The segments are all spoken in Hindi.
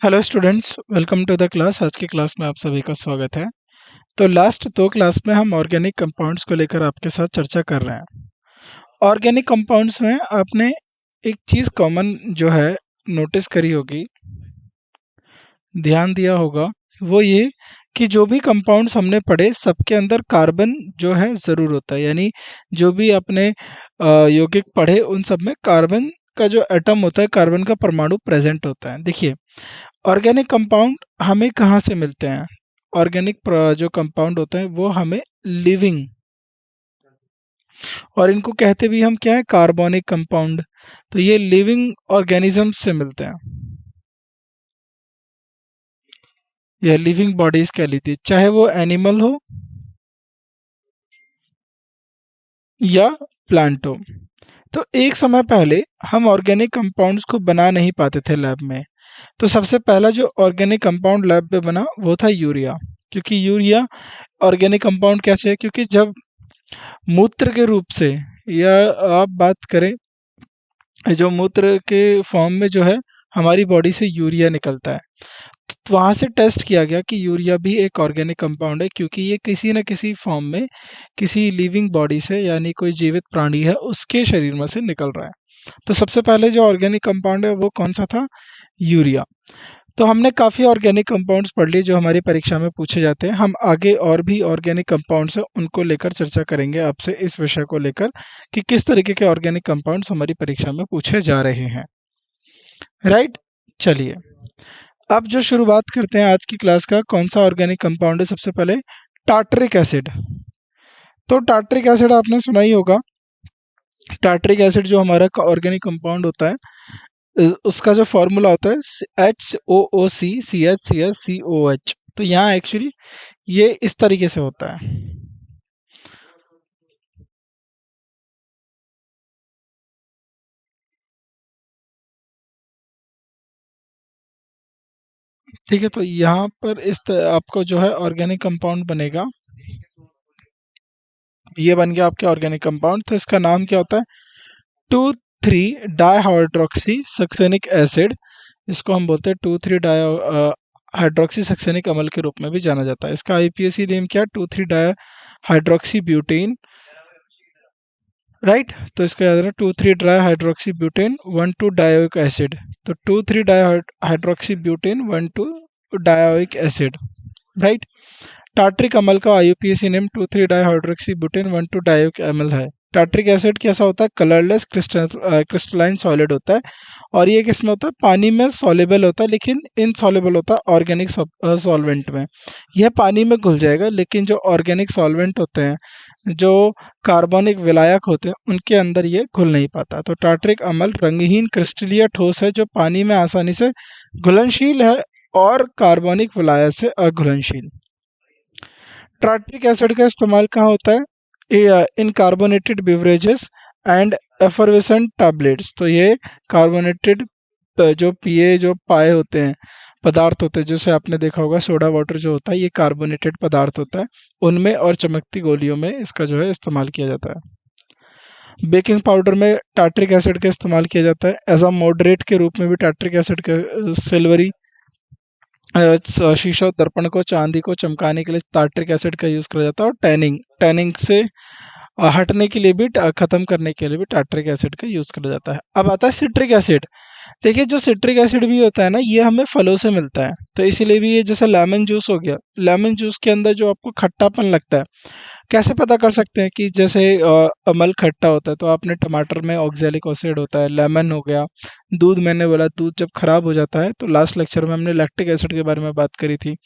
Hello students, welcome to the class. आज की क्लास में आप सभी का स्वागत है। तो लास्ट दो क्लास में हम ऑर्गेनिक कंपाउंड्स को लेकर आपके साथ चर्चा कर रहे हैं। ऑर्गेनिक कंपाउंड्स में आपने एक चीज़ कॉमन जो है नोटिस करी होगी, ध्यान दिया होगा, वो ये कि जो भी कंपाउंड्स हमने पढ़े सबके अंदर कार्बन जो है ज़रूर होता है। यानी जो भी अपने यौगिक पढ़े उन सब में कार्बन का जो एटम होता है, कार्बन का परमाणु प्रेजेंट होता है। देखिए, ऑर्गेनिक कंपाउंड हमें कहाँ से मिलते हैं? ऑर्गेनिक जो कंपाउंड होते हैं वो हमें लिविंग, और इनको कहते भी हम क्या है, कार्बोनिक कंपाउंड। तो ये लिविंग ऑर्गेनिजम्स से मिलते हैं, या लिविंग बॉडीज कह लीजिए, चाहे वो एनिमल हो या प्लांट हो। तो एक समय पहले हम ऑर्गेनिक कंपाउंड्स को बना नहीं पाते थे लैब में। तो सबसे पहला जो ऑर्गेनिक कंपाउंड लैब में बना वो था यूरिया। क्योंकि यूरिया ऑर्गेनिक कंपाउंड कैसे है? क्योंकि जब मूत्र के रूप से, या आप बात करें जो मूत्र के फॉर्म में जो है हमारी बॉडी से यूरिया निकलता है, तो वहाँ से टेस्ट किया गया कि यूरिया भी एक ऑर्गेनिक कंपाउंड है, क्योंकि ये किसी न किसी फॉर्म में किसी लिविंग बॉडी से, यानी कोई जीवित प्राणी है उसके शरीर में से निकल रहा है। तो सबसे पहले जो ऑर्गेनिक कंपाउंड है वो कौन सा था? यूरिया। तो हमने काफ़ी ऑर्गेनिक कंपाउंड्स पढ़ लिए जो हमारी परीक्षा में पूछे जाते हैं। हम आगे और भी ऑर्गेनिक कंपाउंड्स हैं उनको लेकर चर्चा करेंगे आपसे, इस विषय को लेकर कि किस तरीके के ऑर्गेनिक कंपाउंड्स हमारी परीक्षा में पूछे जा रहे हैं। राइट, चलिए अब जो शुरुआत करते हैं आज की क्लास का, कौन सा ऑर्गेनिक कंपाउंड है? सबसे पहले टार्टरिक एसिड। तो टार्टरिक एसिड आपने सुना ही होगा। टार्टरिक एसिड जो हमारा ऑर्गेनिक कंपाउंड होता है, उसका जो फॉर्मूला होता है HOOC CH CH COOH। तो यहाँ एक्चुअली ये इस तरीके से होता है। ठीक है, तो यहाँ पर आपको जो है ऑर्गेनिक कंपाउंड बनेगा, ये बन गया आपके ऑर्गेनिक कंपाउंड। तो इसका नाम क्या होता है? 2,3 डाईहाइड्रोक्सी सक्सेनिक एसिड। इसको हम बोलते हैं 2,3 डाई हाइड्रोक्सी सक्सेनिक अम्ल के रूप में भी जाना जाता है। इसका आईपीएसी नेम क्या है? 2,3 डाई हाइड्रोक्सी ब्यूटेन। राइट, तो इसको याद रखना, 2,3 di hydroxy butane 1,2 dioic acid. तो 2,3 di hydroxy butane 1,2 dioic acid. Right, tartaric अम्ल का IUPAC name 2,3 dihydroxy butane 1,2 dioic अम्ल है। टार्ट्रिक एसिड कैसा होता है? कलरलेस क्रिस्टलाइन सॉलिड होता है, और ये किसमें होता है? पानी में सॉल्युबल होता है, लेकिन इनसॉल्युबल होता है ऑर्गेनिक सॉल्वेंट में। यह पानी में घुल जाएगा, लेकिन जो ऑर्गेनिक सॉल्वेंट होते हैं, जो कार्बनिक विलायक होते हैं, उनके अंदर ये घुल नहीं पाता। तो टार्ट्रिक अम्ल रंगहीन क्रिस्टलीय ठोस है जो पानी में आसानी से घुलनशील है और कार्बनिक विलायक से अघुलनशील। टार्ट्रिक एसिड का इस्तेमाल कहाँ होता है? In carbonated beverages and effervescent tablets. तो ये कार्बोनेटेड जो पिए जो पाए होते हैं, पदार्थ होते हैं, जैसे आपने देखा होगा सोडा वाटर जो होता है, ये कार्बोनेटेड पदार्थ होता है, उनमें और चमकती गोलियों में इसका जो है इस्तेमाल किया जाता है। बेकिंग पाउडर में टार्ट्रिक एसिड का इस्तेमाल किया जाता है। एज अ मॉडरेट के रूप में भी टार्ट्रिक एसिड का सिल्वरी शीशा और दर्पण को, चांदी को चमकाने के लिए टार्ट्रिक एसिड का यूज़ करा जाता है। और टैनिंग टैनिंग से हटने के लिए भी, खत्म करने के लिए भी टार्ट्रिक एसिड का यूज़ करा जाता है। अब आता है सिट्रिक एसिड। देखिए, जो सिट्रिक एसिड भी होता है ना, ये हमें फलों से मिलता है। तो इसीलिए भी ये, जैसे लेमन जूस हो गया, लेमन जूस के अंदर जो आपको खट्टापन लगता है, कैसे पता कर सकते हैं कि जैसे अमल खट्टा होता है? तो आपने टमाटर में ऑक्जेलिक एसिड होता है, लेमन हो गया, दूध, मैंने बोला दूध जब खराब हो जाता है, तो लास्ट लेक्चर में हमने लैक्टिक एसिड के बारे में बात करी थी।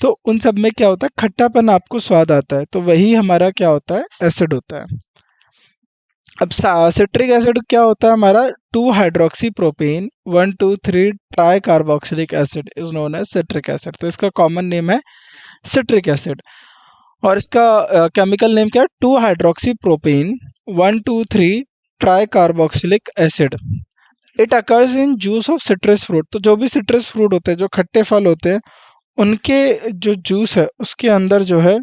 तो उन सब में क्या होता है? खट्टापन, आपको स्वाद आता है, तो वही हमारा क्या होता है? एसिड होता है। अब सिट्रिक एसिड क्या होता है हमारा? 2 hydroxy propane 1,2,3 tri acid is known as citric acid. तो इसका कॉमन नेम है सिट्रिक एसिड, और इसका केमिकल नेम क्या है? 2 hydroxy propane 1,2,3 tri acid. It occurs in juice of citrus fruit. तो जो भी सिट्रस फ्रूट होते हैं, जो खट्टे फल होते हैं, उनके जो जूस है उसके अंदर जो है,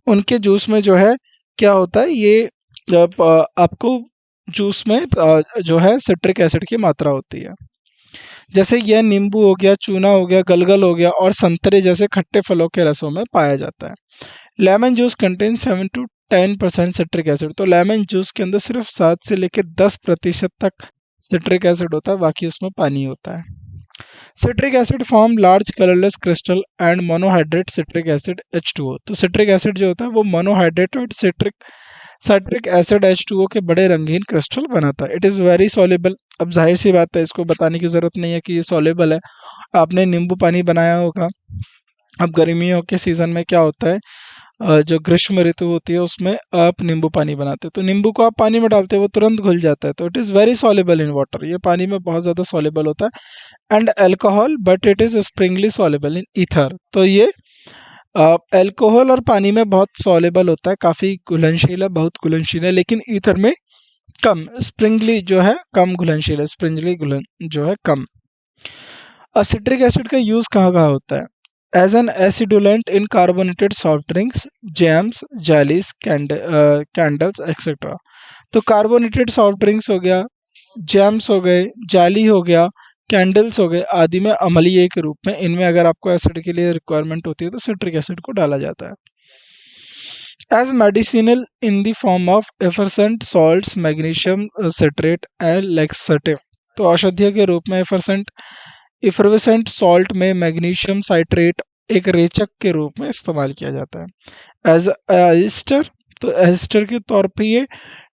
उनके जूस में जो है क्या होता है, ये जब आपको जूस में जो है सिट्रिक एसिड की मात्रा होती है। जैसे यह नींबू हो गया, चूना हो गया, गलगल हो गया और संतरे जैसे खट्टे फलों के रसों में पाया जाता है। Lemon juice contain 7 to 10% citric acid. तो लेमन जूस के अंदर सिर्फ 7 से लेकर 10% तक सिट्रिक एसिड होता है, बाकी उसमें पानी होता है। Citric acid form large colourless crystal and monohydrate citric acid H2O। तो सिट्रिक एसिड जो होता है वो मोनोहाइड्रेटेड सिट्रिक साइट्रिक एसिड H2O के बड़े रंगीन क्रिस्टल बनाता है। It is very soluble. अब जाहिर सी बात है, इसको बताने की ज़रूरत नहीं है कि ये सॉल्युबल है। आपने नींबू पानी बनाया होगा। अब गर्मियों के सीज़न में क्या होता है, जो ग्रीष्म ऋतु होती है उसमें आप नींबू पानी बनाते हो, तो नींबू को आप पानी में डालते हो वो तुरंत घुल जाता है। तो it is very soluble in water, ये पानी में बहुत ज़्यादा सॉल्युबल होता है। And alcohol but it is Sprüngli soluble in ether. तो ये अल्कोहल और पानी में बहुत सॉल्युबल होता है, काफ़ी घुलनशील है, बहुत घुलनशील है, लेकिन ईथर में कम, स्प्रिंगली जो है कम घुलनशील है, स्प्रिंगली घुलन जो है कम। अब सिट्रिक एसिड का यूज़ कहाँ कहाँ होता है? As an acidulant in carbonated soft drinks, jams, jellies, candles etcetera. तो कार्बोनेटेड सॉफ्ट ड्रिंक्स हो गया, जैम्स हो गए, जाली हो गया, कैंडल्स हो गए आदि में अम्लीय के रूप में, इनमें अगर आपको एसिड के लिए रिक्वायरमेंट होती है तो सिट्रिक एसिड को डाला जाता है। As medicinal in the form of effervescent salts, magnesium citrate and laxative. तो औषधीय के रूप में इफरवेसेंट सॉल्ट में मैग्नीशियम साइट्रेट एक रेचक के रूप में इस्तेमाल किया जाता है। एज एस्टर, तो एस्टर के तौर पे ये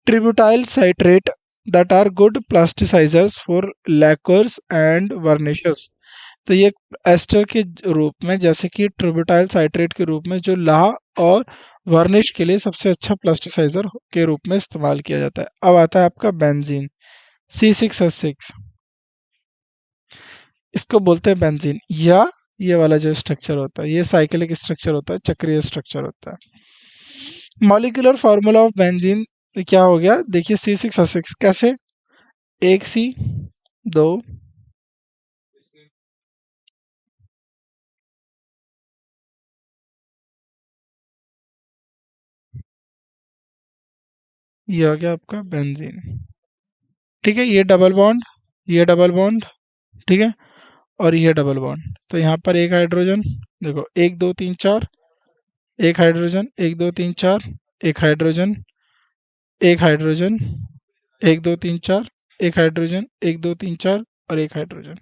tributyl citrate that are good plasticisers for lacquers and varnishes. तो ये एस्टर के रूप में, जैसे कि ट्रिब्यूटाइल साइट्रेट के रूप में, जो लाह और वर्निश के लिए सबसे अच्छा प्लास्टिसाइजर के रूप में इस्तेमाल किया जाता है। अब आता है आपका बेंजीन, C6H6। इसको बोलते हैं बेंजीन, या ये वाला जो स्ट्रक्चर होता है ये साइक्लिक स्ट्रक्चर होता है, चक्रीय स्ट्रक्चर होता है। मॉलिक्यूलर फार्मूला ऑफ बेंजीन क्या हो गया, देखिए C6H6 कैसे, 1 C 2 ये हो गया आपका बेंजीन। ठीक है, ये डबल बॉन्ड, ये डबल बॉन्ड, ठीक है, और ये डबल बॉन्ड। तो यहाँ पर एक हाइड्रोजन, देखो 1 2 3 4, एक हाइड्रोजन, 1 2 3 4, एक हाइड्रोजन, एक हाइड्रोजन, 1 2 3 4, एक हाइड्रोजन, 1 2 3 4 और एक हाइड्रोजन।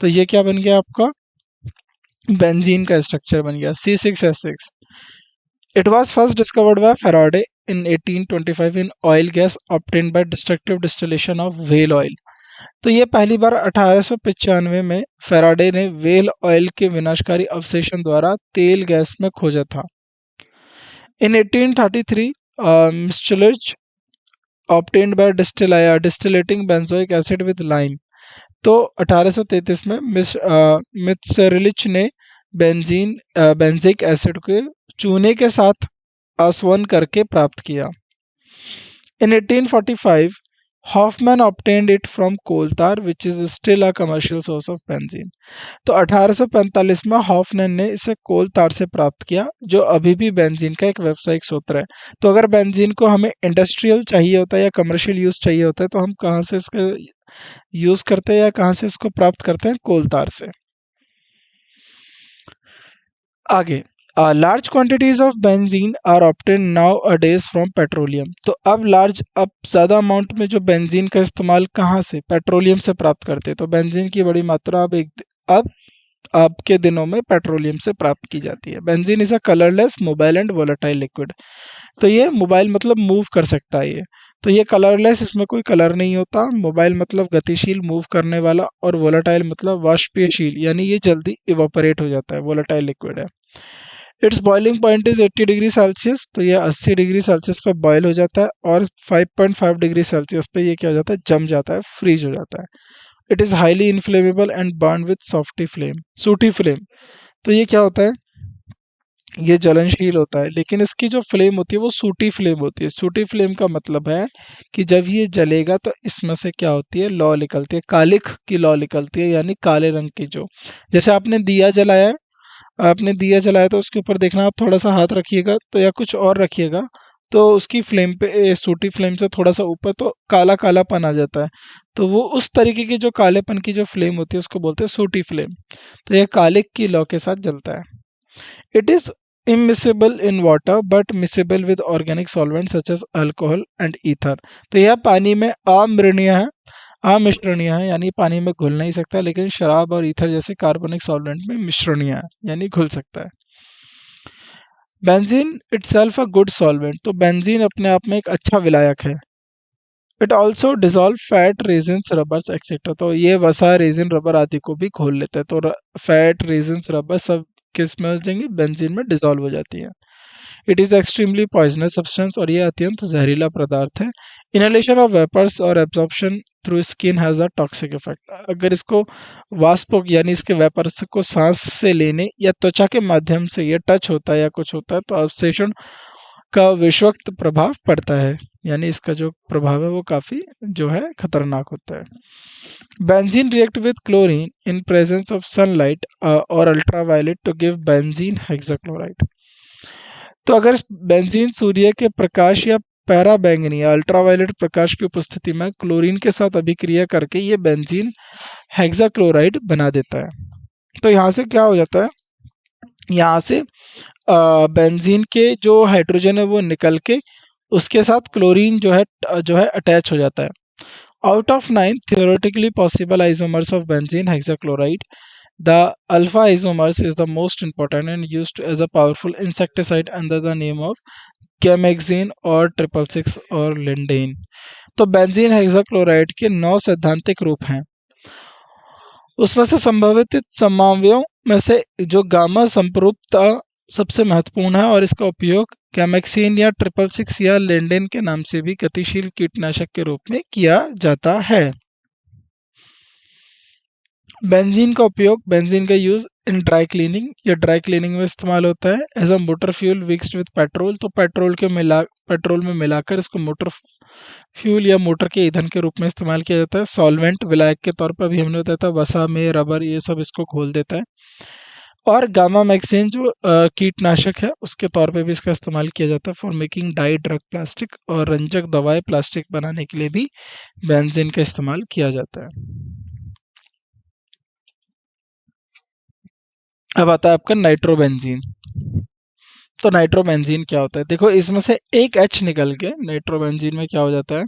तो ये क्या बन गया आपका, बेंजीन का स्ट्रक्चर बन गया C6H6। It was first discovered by Faraday in 1825 in oil gas obtained by destructive distillation of whale oil. तो ये पहली बार 1895 में फैराडे ने व्हेल ऑयल के विनाशकारी अवशेषण द्वारा तेल गैस में खोजा था। In 1833 Mitscherlich obtained by distilling benzoic acid with lime. तो 1833 में मित्सरलिच ने बेंजिक एसिड के चूने के साथ आसवन करके प्राप्त किया। In 1845 Hofmann obtained it from coal tar which is still a commercial source of benzene. तो 1845 में हॉफमैन ने इसे कोल तार से प्राप्त किया, जो अभी भी बेंजीन का एक व्यावसायिक स्रोत है। तो अगर बेंजीन को हमें इंडस्ट्रियल चाहिए होता है या कमर्शियल यूज चाहिए होता है तो हम कहाँ से इसका यूज करते हैं या कहाँ से इसको प्राप्त करते हैं, कोल तार से। आगे, large quantities of benzene are obtained nowadays from petroleum. तो अब ज़्यादा अमाउंट में जो बेंजीन का इस्तेमाल कहाँ से, पेट्रोलियम से प्राप्त करते हैं। तो बेंजीन की बड़ी मात्रा अब आपके दिनों में पेट्रोलियम से प्राप्त की जाती है। Benzene is a colourless mobile and volatile liquid. तो ये मोबाइल मतलब मूव कर सकता है ये, तो ये कलरलेस, इसमें कोई कलर नहीं होता। मोबाइल मतलब गतिशील, मूव करने वाला, और वोलेटाइल मतलब वाष्पीयशील, यानी ये जल्दी इवापोरेट हो जाता है, वोलेटाइल लिक्विड है। It's boiling point is 80 degree Celsius. तो ये 80 डिग्री सेल्सियस पे बॉयल हो जाता है और 5.5 डिग्री सेल्सियस पे ये क्या हो जाता है, जम जाता है, फ्रीज हो जाता है। It is highly inflammable and burn with सूटी फ्लेम। तो ये क्या होता है, ये जलनशील होता है, लेकिन इसकी जो फ्लेम होती है वो सूटी फ्लेम होती है। सूटी फ्लेम का मतलब है कि जब ये जलेगा तो इसमें से क्या होती है, लौ निकलती है, कालिख की लौ निकलती है, यानी काले रंग की। जो जैसे आपने दिया जलाया है, आपने दिया जलाया तो उसके ऊपर देखना, आप थोड़ा सा हाथ रखिएगा तो या कुछ और रखिएगा, तो उसकी फ्लेम पे सूटी फ्लेम से थोड़ा सा ऊपर तो काला कालापन आ जाता है। तो वो उस तरीके की जो कालेपन की जो फ्लेम होती है उसको बोलते हैं सूटी फ्लेम। तो यह कालिक की लौ के साथ जलता है। It is immiscible in water but miscible with organic solvents such as alcohol and ether। तो यह पानी में अम्रणीय है, अमिश्रणीय है, यानी पानी में घुल नहीं सकता, लेकिन शराब और ईथर जैसे कार्बनिक सॉल्वेंट में मिश्रणीय है, यानी घुल सकता है। Benzene itself a good solvent. तो बेंजीन अपने आप में एक अच्छा विलायक है। It also dissolve fat resins rubbers etcetera. तो ये वसा रेजिन रबर आदि को भी घोल लेता है। तो फैट रेजिन्स रबर सब किस में हो जाएंगी, बेंजीन में डिजोल्व हो जाती है। It is extremely poisonous substance. और ये अत्यंत जहरीला पदार्थ है। इनहेलेशन ऑफ वेपर्स और absorption through skin has a toxic effect. अगर इसको वाष्प यानी इसके वेपर्स को सांस से लेने या त्वचा के माध्यम से ये टच होता है या कुछ होता है तो अवशेषण का विषवक्त प्रभाव पड़ता है, यानी इसका जो प्रभाव है वो काफी जो है खतरनाक होता है। Benzene react with chlorine in presence of sunlight और ultraviolet to give benzene hexachloride. तो अगर बेंजीन सूर्य के प्रकाश या पैराबैंगनी या अल्ट्रावायलेट प्रकाश की उपस्थिति में क्लोरीन के साथ अभिक्रिया करके ये बेंजीन हेक्साक्लोराइड बना देता है। तो यहाँ से क्या हो जाता है, यहाँ से बेंजीन के जो हाइड्रोजन है वो निकल के उसके साथ क्लोरीन जो है अटैच हो जाता है। Out of 9 theoretically possible isomers of benzene hexachloride, the alpha isomers is the most important and used as a powerful insecticide under the name of कैमेक्सिन और 666 और लिंडेन। तो बेंजीन हेक्साक्लोराइड के 9 सैद्धांतिक रूप हैं। उसमें से संभावित समन्वयों में से जो गामा संपरूपता सबसे महत्वपूर्ण है और इसका उपयोग कैमेक्सिन या 666 या लिंडेन के नाम से भी गतिशील कीटनाशक के रूप में किया जाता है। बेंजीन का उपयोग, बेंजीन का यूज इन ड्राई क्लीनिंग, या ड्राई क्लीनिंग में इस्तेमाल होता है। As a motor fuel mixed with petrol. तो पेट्रोल में मिलाकर इसको मोटर फ्यूल या मोटर के ईंधन के रूप में इस्तेमाल किया जाता है। सॉल्वेंट विलायक के तौर पर अभी हमने बताया था, वसा में रबर ये सब इसको घोल देता है। और गामा मैक्सिन जो कीटनाशक है उसके तौर पे भी इसका इस्तेमाल किया जाता है for making dye drug plastic. और रंजक दवाएं प्लास्टिक बनाने के लिए भी बेंजीन का इस्तेमाल किया जाता है। अब आता है आपका नाइट्रोबेंजीन। तो नाइट्रोबेंजीन क्या होता है, देखो इसमें से एक H निकल के नाइट्रोबेंजीन में क्या हो जाता है,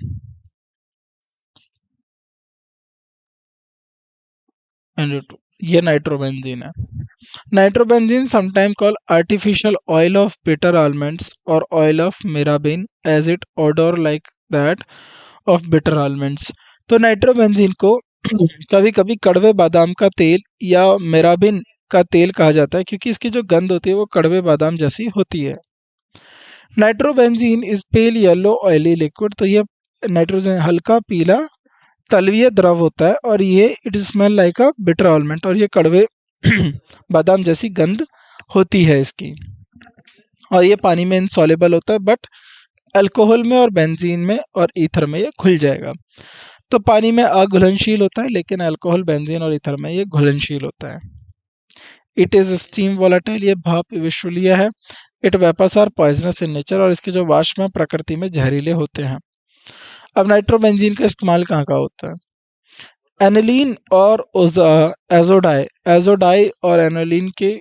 NO2। ये नाइट्रोबेंजीन है। Nitrobenzene sometime call artificial oil of bitter almonds और oil of mirbane as it odour like that of bitter almonds. तो नाइट्रोबेंजीन को कभी कभी कड़वे बादाम का तेल या मिराबिन का तेल कहा जाता है क्योंकि इसकी जो गंध होती है वो कड़वे बादाम जैसी होती है। Nitrobenzene is pale yellow oily liquid. तो ये नाइट्रोजन हल्का पीला तलवीय द्रव होता है और ये it smell like a bitter almond. और ये कड़वे बादाम जैसी गंध होती है इसकी। और ये पानी में इनसॉल्युबल होता है बट अल्कोहल में और बेंजीन में और ईथर में ये घुल जाएगा। तो पानी में अघुलनशील होता है लेकिन अल्कोहल बेंजीन और ईथर में ये घुलनशील होता है। It is steam volatile. ये भाप विश्वलीय है। It vapours are poisonous in nature. और इसके जो वाष्प हैं प्रकृति में जहरीले होते हैं। अब नाइट्रोबेंजीन का इस्तेमाल कहाँ कहाँ होता है, एनिलीन और एजोडाई, और एनिलीन के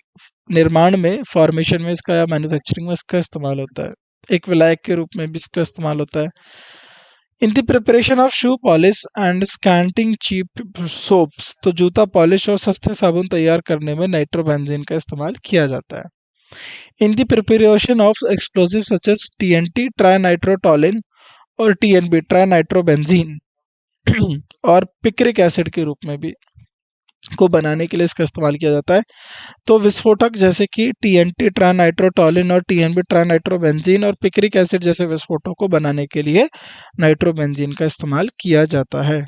निर्माण में, फॉर्मेशन में इसका या मैन्युफैक्चरिंग में इसका इस्तेमाल होता है। एक विलायक के रूप में भी इसका इस्तेमाल होता है। In the preparation of shoe polish and scenting cheap soaps. तो जूता पॉलिश और सस्ते साबुन तैयार करने में नाइट्रोबेंजीन का इस्तेमाल किया जाता है। In the preparation of explosive such as TNT tri nitrotoluene और TNB ट्राई नाइट्रोबेंजीन और पिक्रिक एसिड के रूप में भी को बनाने के लिए इसका इस्तेमाल किया जाता है। तो विस्फोटक जैसे कि TNT ट्राई नाइट्रोटोलिन और TNB ट्राई नाइट्रोबेंजीन और पिक्रिक एसिड जैसे विस्फोटों को बनाने के लिए नाइट्रोबेंजीन का इस्तेमाल किया जाता है।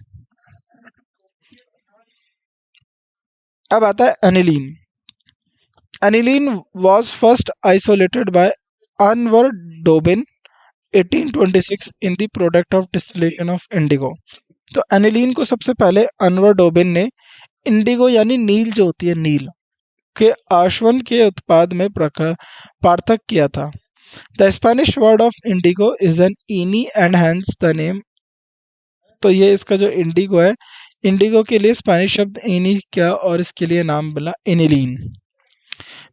अब आता है aniline. Aniline was first isolated by Anwar Dobbin 1826 in the product of distillation of indigo। तो एनिलीन को सबसे पहले अनवर डोबिन ने इंडिगो यानी नील जो होती है नील के आश्वन के उत्पाद में पार्थक किया था। The Spanish word of Indigo is an इनी एंड हैंस द नेम। तो ये इसका जो इंडिगो है, इंडिगो के लिए स्पेनिश शब्द इनी क्या और इसके लिए नाम बोला aniline.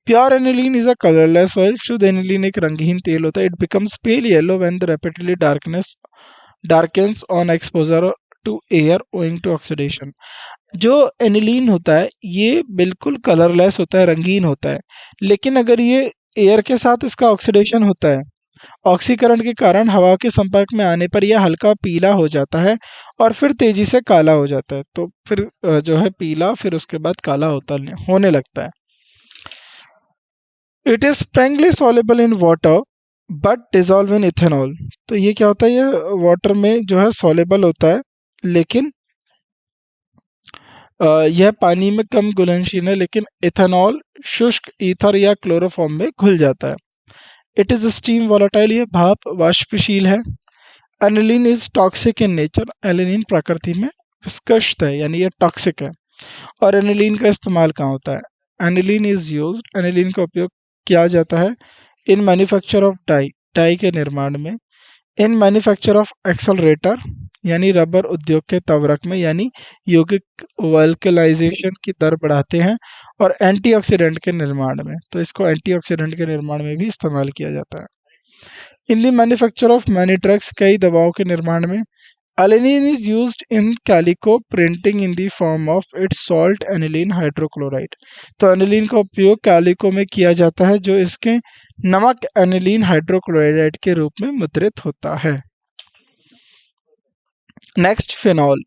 Pure aniline is a colourless oil. शुद्ध एनिलीन एक रंगहीन तेल होता है। It becomes pale yellow when the rapidly darkens on exposure to air owing to oxidation. जो एनिलीन होता है ये बिल्कुल कलरलेस होता है, रंगीन होता है, लेकिन अगर ये एयर के साथ इसका ऑक्सीडेशन होता है, ऑक्सीकरण के कारण हवा के संपर्क में आने पर यह हल्का पीला हो जाता है और फिर तेजी से काला हो जाता है। तो फिर जो है पीला, फिर उसके बाद काला होने लगता है। It is strangely soluble in water but dissolve in ethanol. तो ये क्या होता है, ये वाटर में जो है सॉल्युबल होता है, लेकिन यह पानी में कम घुलनशील है, लेकिन इथेनॉल शुष्क ईथर या क्लोरोफॉर्म में घुल जाता है। इट इज स्टीम वॉलेटाइल, ये भाप वाष्पशील है। Aniline is toxic in nature. Aniline प्रकृति में विस्कष्ट है, यानी ये टॉक्सिक है। और एनिलीन का इस्तेमाल कहाँ होता है? एनिलीन इज यूज, एनिलीन का उपयोग किया जाता है in manufacture of dye, dye के निर्माण में। इन मैन्युफैक्चर ऑफ एक्सलरेटर, यानी रबर उद्योग के तवरक में, यानी यौगिक वल्कलाइजेशन की दर बढ़ाते हैं। और एंटीऑक्सीडेंट के निर्माण में, तो इसको एंटीऑक्सीडेंट के निर्माण में भी इस्तेमाल किया जाता है। In the manufacture of many drugs, कई दवाओं के निर्माण में। Alanine is used in calico printing in the form of its salt aniline hydrochloride. तो एनिलीन का उपयोग कैलिको में किया जाता है, जो इसके नमक एनिलीन हाइड्रोक्लोराइड के रूप में मुद्रित होता है। Next phenol.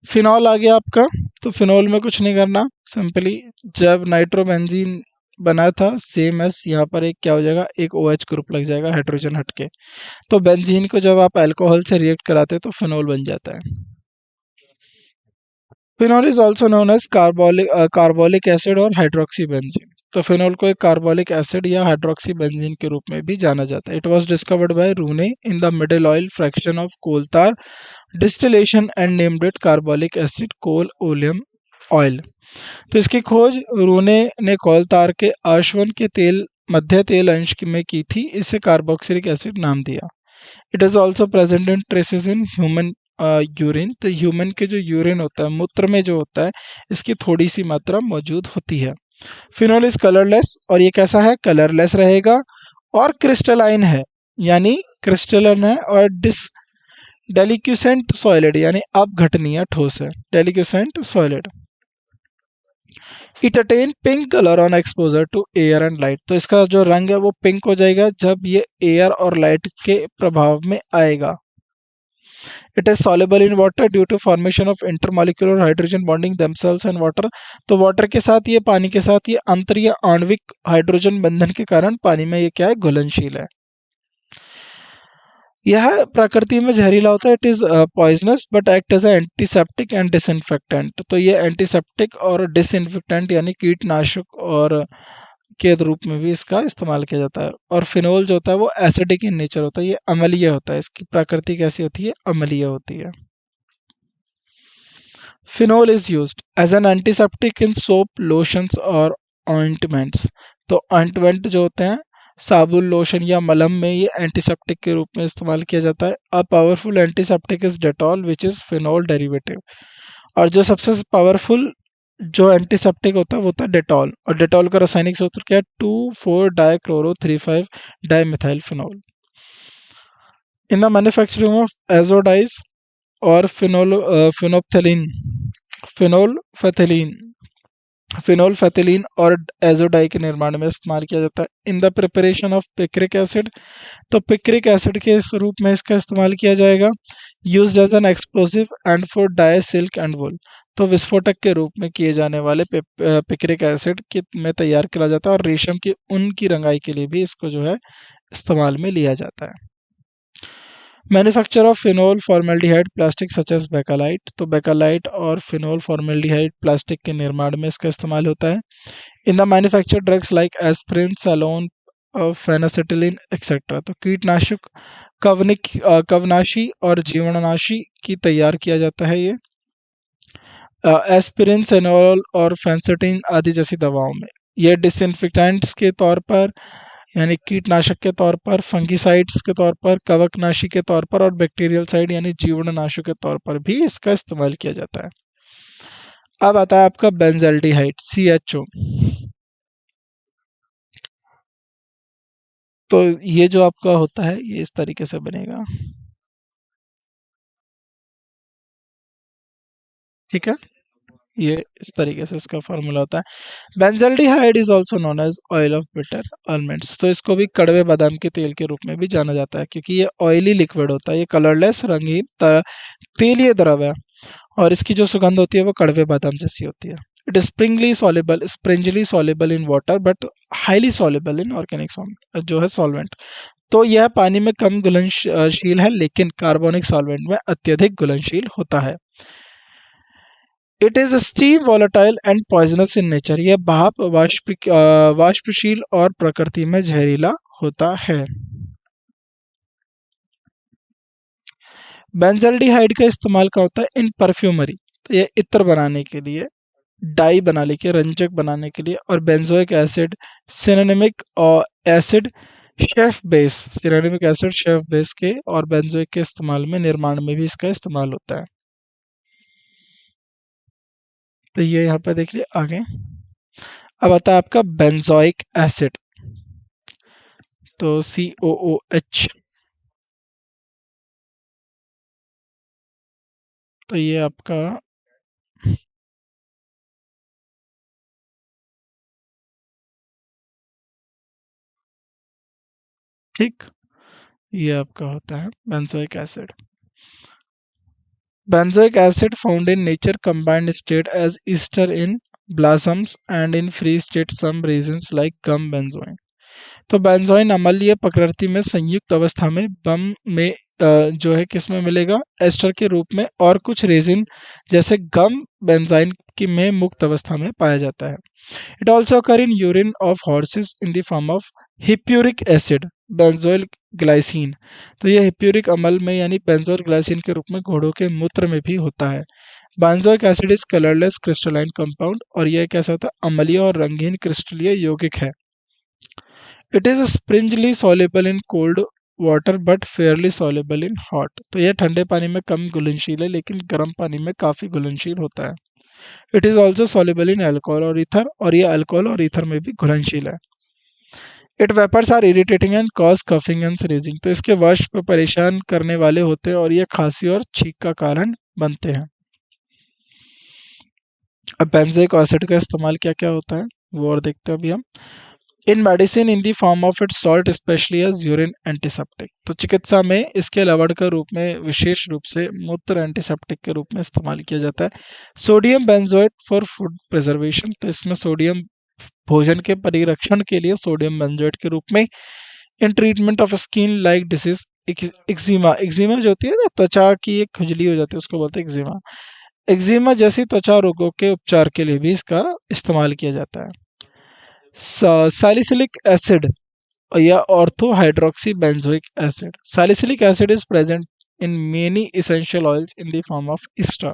फिनॉल आ गया आपका। तो फिनॉल में कुछ नहीं करना, सिंपली जब नाइट्रोबेंजीन बना था, सेम एस यहाँ पर एक क्या हो जाएगा, एक OH ग्रुप लग जाएगा हाइड्रोजन हटके। तो बेंजीन को जब आप अल्कोहल से रिएक्ट कराते हैं तो फिनॉल बन जाता है। Phenol is also known as carbolic acid और हाइड्रोक्सी बेंजीन। तो फिनॉल को एक कार्बोलिक एसिड या हाइड्रोक्सी बेंजीन के रूप में भी जाना जाता है। It was discovered by Runge in the middle oil fraction of coal tar distillation and named it carbolic acid coal oleum oil. तो इसकी खोज रूने ने कोलतार के आश्वन के तेल मध्य तेल अंश में की थी, इसे कार्बोक्सिलिक एसिड नाम दिया। It is also present in traces in human urine. तो ह्यूमन के जो यूरिन होता है, मूत्र में जो होता है, इसकी थोड़ी सी मात्रा मौजूद होती है। फिनॉल इज कलरलेस, और ये कैसा है, कलरलेस रहेगा और क्रिस्टलाइन है, यानी क्रिस्टलन है, और डेलिक्यूसेंट सॉलिड, यानी अपघटनीय ठोस है, deliquescent solid. It attain pink colour on exposure to air and light. तो इसका जो रंग है वो पिंक हो जाएगा जब ये एयर और लाइट के प्रभाव में आएगा। It is soluble in water due to formation of intermolecular hydrogen bonding themselves and water. तो वाटर के साथ ये, पानी के साथ ये अंतरीय आणविक हाइड्रोजन बंधन के कारण पानी में ये क्या है, घुलनशील है। यह प्रकृति में जहरीला होता है। It is poisonous but act as antiseptic and disinfectant. तो ये एंटीसेप्टिक और डिसइंफेक्टेंट यानी कीटनाशक और के रूप में भी इसका इस्तेमाल किया जाता है। और फिनोल जो होता है वो एसिडिक इन नेचर होता है, ये अम्लीय होता है। इसकी प्रकृति कैसी होती है, अम्लीय होती है। Phenol is used as an antiseptic in soap, lotions और ऑइंटमेंट्स। तो ऑइंटमेंट जो होते हैं, साबुन, लोशन या मलम में ये एंटीसेप्टिक के रूप में इस्तेमाल किया जाता है। A powerful antiseptic is Dettol which is phenol derivative. और जो सबसे पावरफुल जो एंटीसेप्टिक होता है वो होता है डेटॉल। और डेटॉल का रासायनिक सूत्र क्या है, 2,4-डाइक्लोरो-3,5 dimethyl phenol. In the manufacturing of azo dyes और फिनोप्थेलिन, फिनोल्फेथिलीन, फिनोल्फेथिलीन और एजोडाई के निर्माण में इस्तेमाल किया जाता है। In the preparation of picric acid, तो पिक्रिक एसिड के इस रूप में इसका इस्तेमाल किया जाएगा। Used as an explosive and for dye silk and wool. तो विस्फोटक के रूप में किए जाने वाले पिक्रिक एसिड में तैयार किया जाता है, और रेशम की ऊन की रंगाई के लिए भी इसको जो है इस्तेमाल में लिया जाता है। Manufacture of phenol formaldehyde plastic such as bakelite. तो बेकालाइट और फिनोल फॉर्मेल्डिहाइड प्लास्टिक के निर्माण में इसका इस्तेमाल होता है। In the manufacture drugs like aspirin, salol, phenacetin etcetera. तो कीटनाशक, कवनाशी और जीवाणुनाशी की तैयार किया जाता है ये एस्पिरिन, सेनोल और फेंसिटिन आदि जैसी दवाओं में। ये डिसइंफेक्टेंट्स के तौर पर यानी कीटनाशक के तौर पर, फंगिसाइड्स के तौर पर, कवकनाशी के तौर पर और बैक्टीरियल साइड यानी जीवाणुनाशक के तौर पर भी इसका इस्तेमाल किया जाता है। अब आता है आपका बेंजल्डिहाइड CHO। तो ये जो आपका होता है ये इस तरीके से बनेगा, ठीक है। ये इस तरीके से इसका फॉर्मूला होता है। Benzaldehyde is also known as oil of bitter almonds. तो इसको भी कड़वे बादाम के तेल के रूप में भी जाना जाता है, क्योंकि ये ऑयली लिक्विड होता है, ये कलरलेस रंगीन तेलीय द्रव है, और इसकी जो सुगंध होती है वो कड़वे बादाम जैसी होती है। It is sparingly soluble in water but highly soluble in organic जो है सॉल्वेंट। तो यह पानी में कम घुलनशील है, लेकिन कार्बोनिक सॉल्वेंट में अत्यधिक घुलनशील होता है। It is steam volatile and poisonous in nature. यह वाष्पशील और प्रकृति में जहरीला होता है। बेंजल्डिहाइड का इस्तेमाल क्या होता है इन परफ्यूमरी। तो ये इत्र बनाने के लिए, डाई बनाने के, रंजक बनाने के लिए, और बेंजोइक एसिड सिनोनिमिक और एसिड शेफ बेस के और बेंजोइक के इस्तेमाल में, निर्माण में भी इसका इस्तेमाल होता है। तो ये यहाँ पे देख लिया आगे। अब आता है आपका बेंजोइक एसिड, तो COOH। तो ये आपका, ठीक, ये आपका होता है benzoic acid. Benzoic acid found in nature combined state as ester in blossoms and in free state some resins like gum benzoin। तो बेंजोइन अम्लीय प्रकृति में संयुक्त अवस्था में बम में जो है किस में मिलेगा, एस्टर के रूप में, और कुछ रेजिन जैसे गम बेंजाइन की में मुक्त अवस्था में पाया जाता है। It also occur in urine of horses in the form of hippuric acid benzoyl glycine. तो यह हिप्यूरिक अम्ल में यानी बेंजोइल ग्लाइसिन के रूप में घोड़ों के मूत्र में भी होता है। Benzoic acid is colourless crystalline compound, और यह कैसा होता है, अम्लीय और रंगीन क्रिस्टलीय यौगिक है। It is sparingly soluble in cold water but fairly soluble in hot. तो यह ठंडे पानी में कम घुलनशील है, लेकिन गर्म पानी में काफी घुलनशील होता है। It is also soluble in alcohol और ईथर, और यह अल्कोहल और ईथर में भी घुलनशील है। It vapours are irritating and cause coughing and sneezing. तो इसके वाष्प परेशान करने वाले होते हैं, और ये खांसी और छींक का कारण बनते हैं। अब बेंजोइक एसिड का इस्तेमाल क्या क्या होता है वो और देखते हैं अभी हम। In medicine in the form of its salt specially as urine antiseptic. तो चिकित्सा में इसके लवण के रूप में, विशेष रूप से मूत्र एंटीसेप्टिक के रूप में इस्तेमाल किया जाता है। Sodium benzoate for food preservation. तो इसमें सोडियम, भोजन के परिरक्षण के लिए सोडियम बेंजोएट के रूप में। In treatment of skin like disease eczema. Eczema जो होती है ना, त्वचा की एक खुजली हो जाती है, उसको बोलते हैं एक्जिमा। एक्जिमा जैसी त्वचा रोगों के उपचार के लिए भी इसका इस्तेमाल किया जाता है। सैलिसिलिक एसिड या ortho hydroxy benzoic acid. Salicylic acid is present in many essential oils in the form of Easter.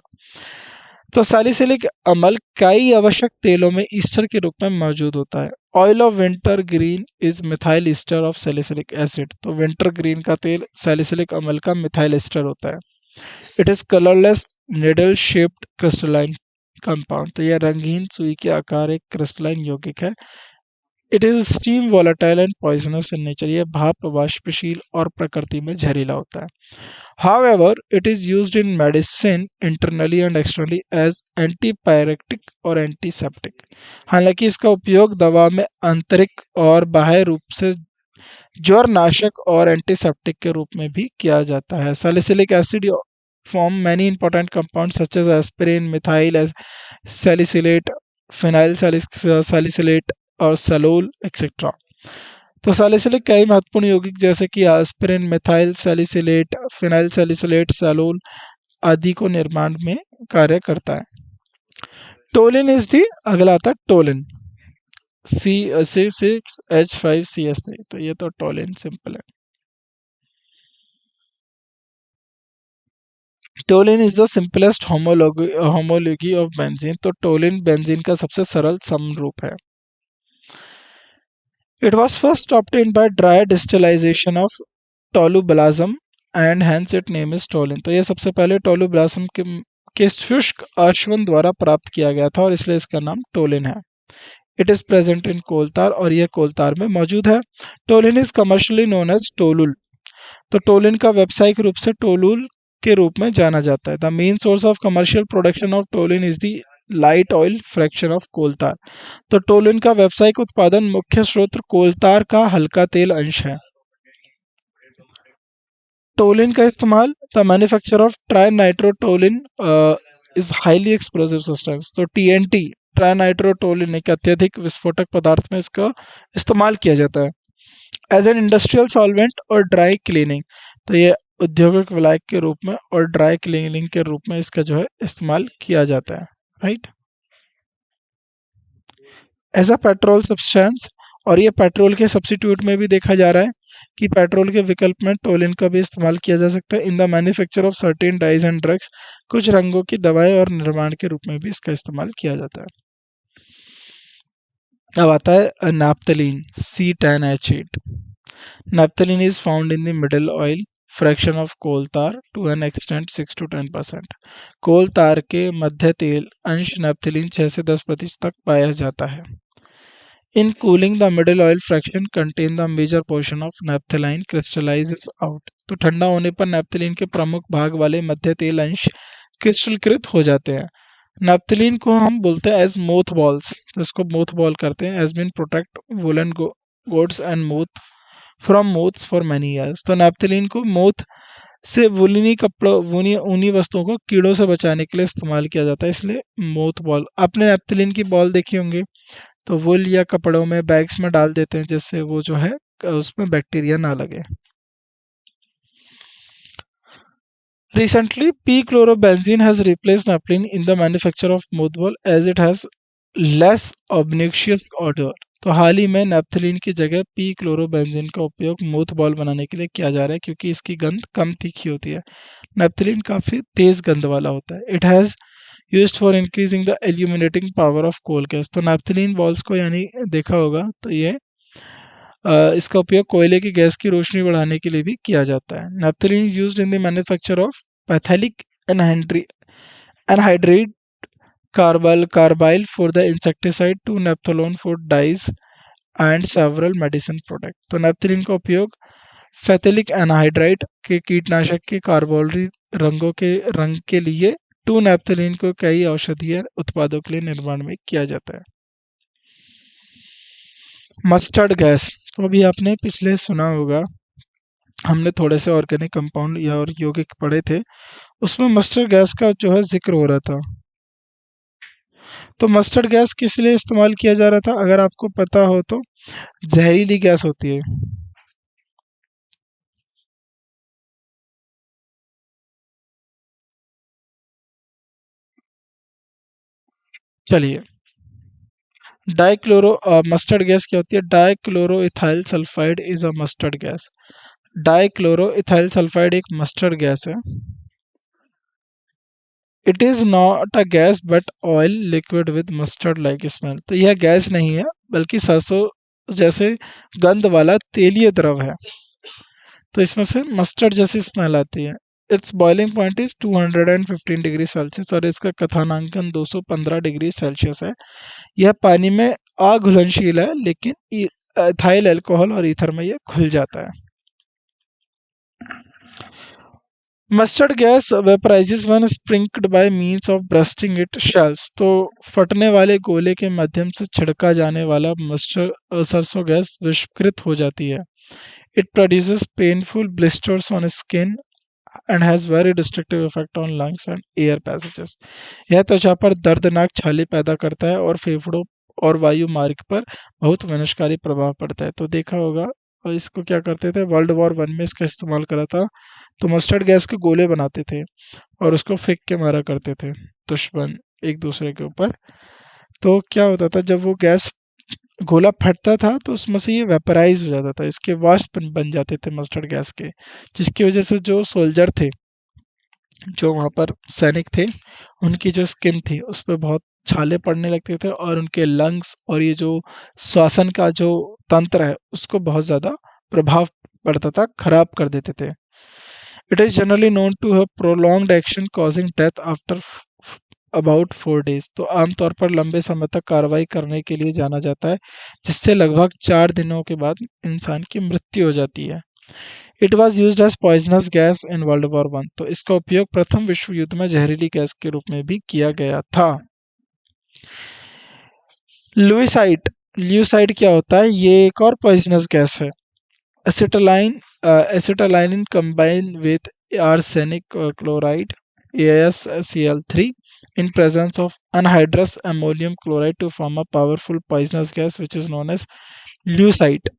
तो सैलिसिलिक अम्ल कई आवश्यक तेलों में ईस्टर के रूप में मौजूद होता है। Oil of winter green is methyl ester of salicylic acid. तो विंटर ग्रीन का तेल सैलिसिलिक अम्ल का मिथाइल ईस्टर होता है। It is colourless needle shaped crystalline compound. तो यह रंगीन सुई के आकार एक क्रिस्टलाइन यौगिक है। It is steam volatile and poisonous in nature. यह भाप वाष्पशील और प्रकृति में जहरीला होता है। However, it is used in medicine internally and externally as antipyretic और एंटीसेप्टिक। हालांकि इसका उपयोग दवा में आंतरिक और बाह्य रूप से ज्वरनाशक और एंटीसेप्टिक के रूप में भी किया जाता है। Salicylic acid form many important compound such as aspirin, methyl salicylate, phenyl salicylate और सलोल एक्सेट्रा। तो सैलिसिलिक कई महत्वपूर्ण यौगिक जैसे कि aspirin, methyl salicylate, phenyl salicylate, salol आदि को निर्माण में कार्य करता है। टोलिन इज दी, अगला आता है टोलिन, C6H5CS3। तो ये तो टोलिन सिंपल है। Toluene is the simplest homology of benzene. तो टोलिन बेंजीन का सबसे सरल समरूप है। It was first obtained by dry distillation of tolu balsam and hence it name is toluene. तो ये सबसे पहले टोलुबलाज्म के शुष्क आश्वन द्वारा प्राप्त किया गया था और इसलिए इसका नाम टोलिन है। It is present in coal tar और यह कोलतार में मौजूद है। Toluene is commercially known as toluol. तो टोलिन का व्यावसायिक रूप से टोलुल के रूप में जाना जाता है। The main source of commercial production of toluene is the light oil fraction of coal tar. तो टोलिन का व्यावसायिक उत्पादन मुख्य स्रोत कोलतार का हल्का तेल अंश है। टोलिन का इस्तेमाल, the manufacture of try nitrotoluene is highly explosive substance. तो टीएनटी ट्राई नाइट्रोटोलिन एक अत्यधिक विस्फोटक पदार्थ में इसका इस्तेमाल किया जाता है एज एन इंडस्ट्रियल सॉल्वेंट और ड्राई क्लीनिंग। तो ये औद्योगिक विलायक के रूप में और ड्राई क्लीनिंग के रूप में इसका जो है इस्तेमाल किया जाता है, right, as a petrol substance. और ये पेट्रोल के सब्सिट्यूट में भी देखा जा रहा है कि पेट्रोल के विकल्प में टोलिन का भी इस्तेमाल किया जा सकता है in the manufacture of certain dyes and drugs. कुछ रंगों की दवाएं और निर्माण के रूप में भी इसका इस्तेमाल किया जाता है। अब आता है naphthalene C10H8। Naphthalene is found in the middle oil fraction of coal tar to an extent 6 to 10%। कोल तार के मध्य तेल अंश नैप्थलीन 6 से 10% तक पाया जाता है। In cooling, the middle oil fraction contain the major portion of naphthalene crystallizes out। तो ठंडा होने पर नैप्थलीन के प्रमुख भाग वाले मध्य तेल अंश क्रिस्टलीकृत हो जाते हैं। नैप्थलीन को हम बोलते हैं एज मोथ बॉल्स। तो इसको मोथ बॉल करते हैं। As been protect woollen goods and moth from moths for many years. तो नैप्थलीन को मोथ से वुलनी कपड़ों ऊनी वस्तुओं को कीड़ों से बचाने के लिए इस्तेमाल किया जाता है, इसलिए मोथ बॉल। आपने नैप्थलीन की बॉल देखी होंगी, तो वुल या कपड़ों में बैग्स में डाल देते हैं जिससे वो जो है उसमें बैक्टीरिया ना लगे। Recently, p-chlorobenzene has replaced naphthalene in the manufacture of mothball as it has less obnoxious odor। तो हाल ही में नैप्थलीन की जगह पी क्लोरोबेंजीन का उपयोग मोथबॉल बनाने के लिए किया जा रहा है क्योंकि इसकी गंध कम तीखी होती है। नैप्थलीन काफ़ी तेज गंध वाला होता है। It has used for increasing the illuminating power of coal gas. तो नैप्थलीन बॉल्स को यानी देखा होगा तो ये इसका उपयोग कोयले की गैस की रोशनी बढ़ाने के लिए भी किया जाता है। Naphthalene is used in the manufacture of phthalic anhydrate carbaryl for the insecticide to naphthol for dyes and several medicine product. तो नैप्थलीन का उपयोग फैथेलिक एनहाइड्राइड के कीटनाशक के कार्बोलरी रंगों के रंग के लिए टू नैप्थलीन को कई औषधीय उत्पादों के लिए निर्माण में किया जाता है। मस्टर्ड गैस, तो अभी आपने पिछले सुना होगा, हमने थोड़े से ऑर्गेनिक कंपाउंड या और यौगिक पढ़े थे, उसमें मस्टर्ड गैस का जो है जिक्र हो रहा था। तो मस्टर्ड गैस किस लिए इस्तेमाल किया जा रहा था अगर आपको पता हो तो? जहरीली गैस होती है। चलिए, डाइक्लोरो मस्टर्ड गैस क्या होती है? Dichloro ethyl sulphide is a mustard gas. Dichloro ethyl sulphide एक मस्टर्ड गैस है। It is not a gas but oil liquid with mustard like smell. तो यह गैस नहीं है बल्कि सरसों जैसे गंध वाला तेलीय द्रव है। तो इसमें से मस्टर्ड जैसी स्मेल आती है। It's boiling point is 215 degree Celsius और इसका कथनांकन 215 डिग्री सेल्सियस है। यह पानी में अघुलनशील है लेकिन इथाइल अल्कोहल और ईथर में यह घुल जाता है। Mustard gas vaporises when sprinkled by means of bursting it shells. तो फटने वाले गोले के माध्यम से छिड़का जाने वाला मस्टर्ड सरसों गैस विषकृत हो जाती है। It produces painful blisters on skin and has very destructive effect on lungs and air passages. यह त्वचा पर दर्दनाक छाले पैदा करता है और फेफड़ों और वायु मार्ग पर बहुत विनाशकारी प्रभाव पड़ता है। तो देखा होगा, और इसको क्या करते थे, वर्ल्ड वॉर वन में इसका इस्तेमाल करा था। तो मस्टर्ड गैस के गोले बनाते थे और उसको फेंक के मारा करते थे दुश्मन एक दूसरे के ऊपर। तो क्या होता था, जब वो गैस गोला फटता था तो उसमें से ये वेपराइज हो जाता था, इसके वाष्प बन जाते थे मस्टर्ड गैस के, जिसकी वजह से जो सोल्जर थे जो वहाँ पर सैनिक थे उनकी जो स्किन थी उस पर बहुत छाले पड़ने लगते थे और उनके लंग्स और ये जो श्वसन का जो तंत्र है उसको बहुत ज़्यादा प्रभाव पड़ता था, खराब कर देते थे। It is generally known to have prolonged action causing death after about 4 days। तो आमतौर पर लंबे समय तक कार्रवाई करने के लिए जाना जाता है, जिससे लगभग 4 दिनों के बाद इंसान की मृत्यु हो जाती है। It was use as poisonous gas in world war 1। तो इसका उपयोग प्रथम विश्व युद्ध में जहरीली गैस के रूप में भी किया गया था। लुइसाइड, ल्यूसाइड क्या होता है? ये एक और पॉइजनस गैस है। एसिटालाइन एसिटालाइन combined with arsenic chloride AsCl3 in presence of anhydrous ammonium chloride to form a powerful poisonous gas which is known as leucite।